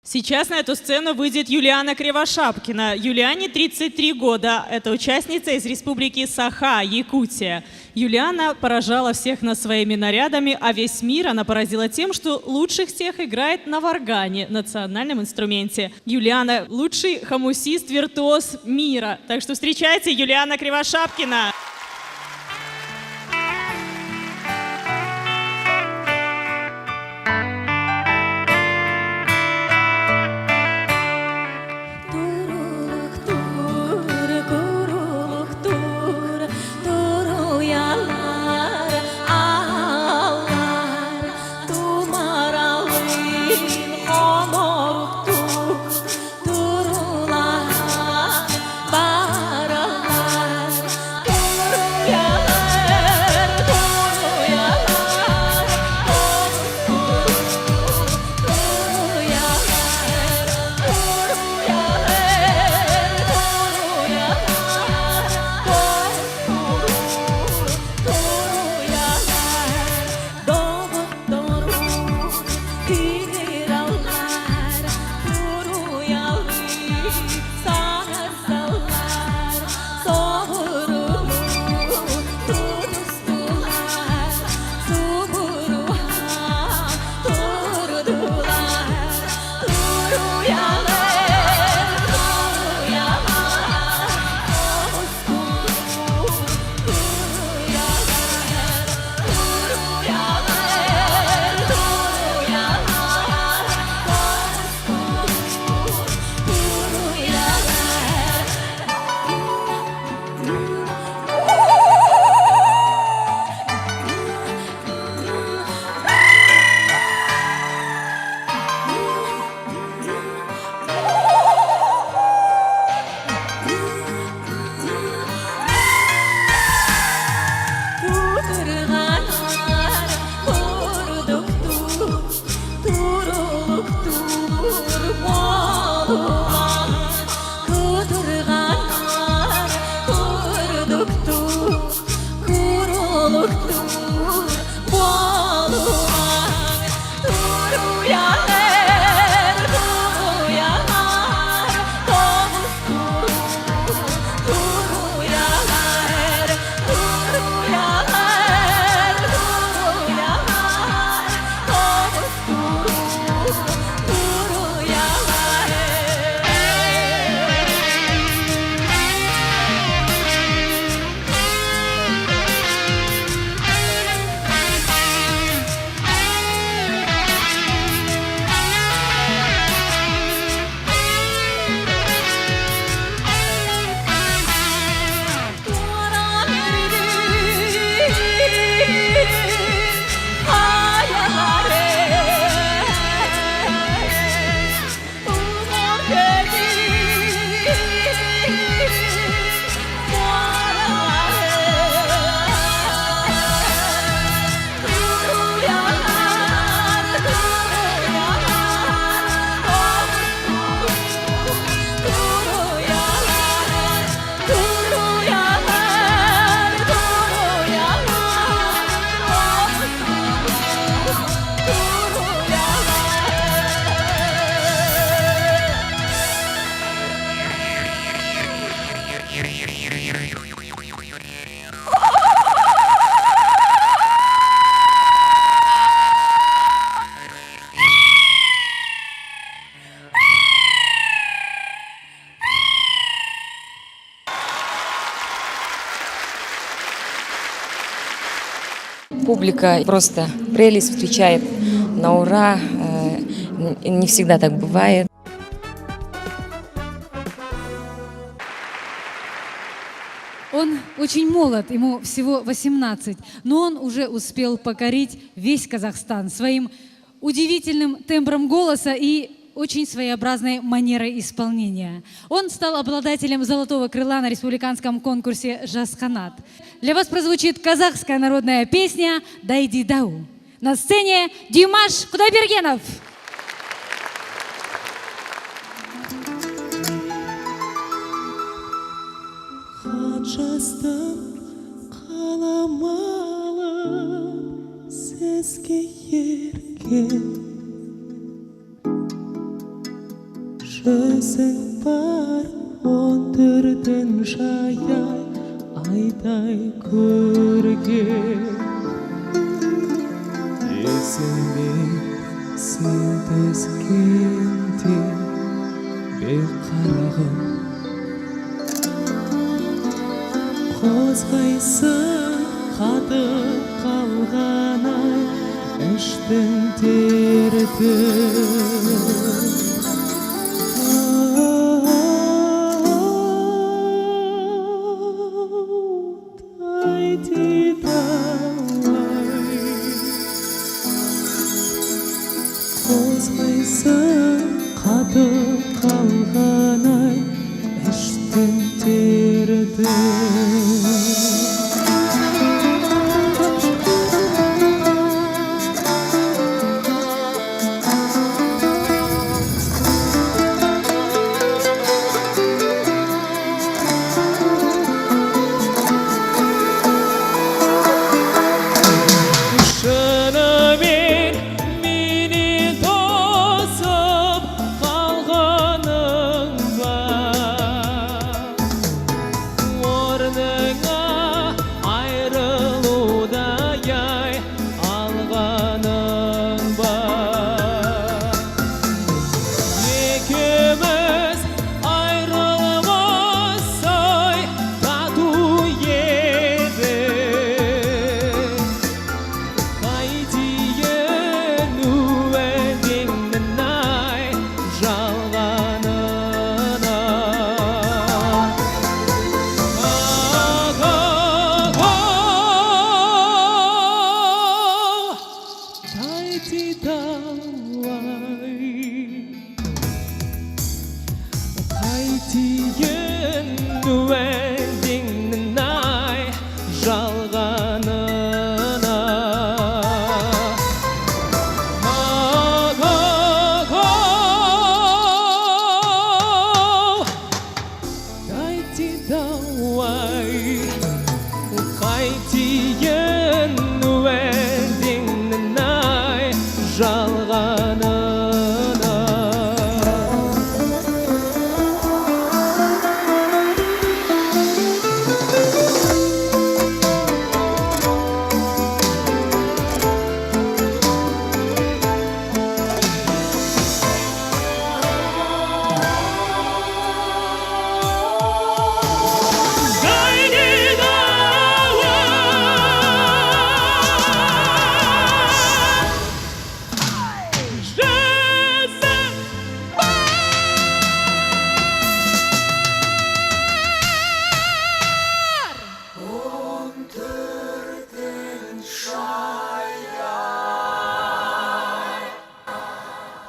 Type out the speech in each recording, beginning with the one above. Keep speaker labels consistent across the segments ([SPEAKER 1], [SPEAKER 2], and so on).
[SPEAKER 1] Сейчас на эту сцену выйдет Юлиана Кривошапкина. Юлиане 33 года. Это участница из республики Саха, Якутия. Юлиана поражала всех нас своими нарядами, а весь мир она поразила тем, что лучше всех играет на варгане, национальном инструменте. Юлиана – лучший хомусист-виртуоз мира. Так что встречайте, Юлиана Кривошапкина.
[SPEAKER 2] Публика просто прелесть, встречает на ура. Не всегда так бывает.
[SPEAKER 3] Он очень молод, ему всего 18, но он уже успел покорить весь Казахстан своим удивительным тембром голоса и очень своеобразной манерой исполнения. Он стал обладателем золотого крыла на республиканском конкурсе «Жасханат». Для вас прозвучит казахская народная песня «Дайди Дау». На сцене Димаш Кудайбергенов.
[SPEAKER 4] Сезге ерген жүзің бар он төртін жаяй айдай көрген есіңде сен төскенде бел қарағым қозғайсың қатып қалған ай іштің қозғайсың қатып қалған ай іштің терді қайтейін уәдеңнің ай жалғанына қайтейін уәдеңнің ай жалғанына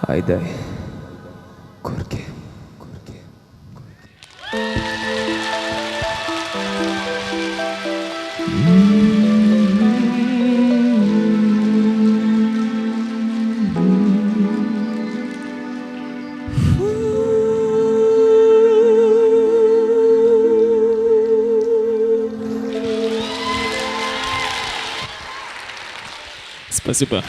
[SPEAKER 4] айдай көркем
[SPEAKER 5] Спасибо.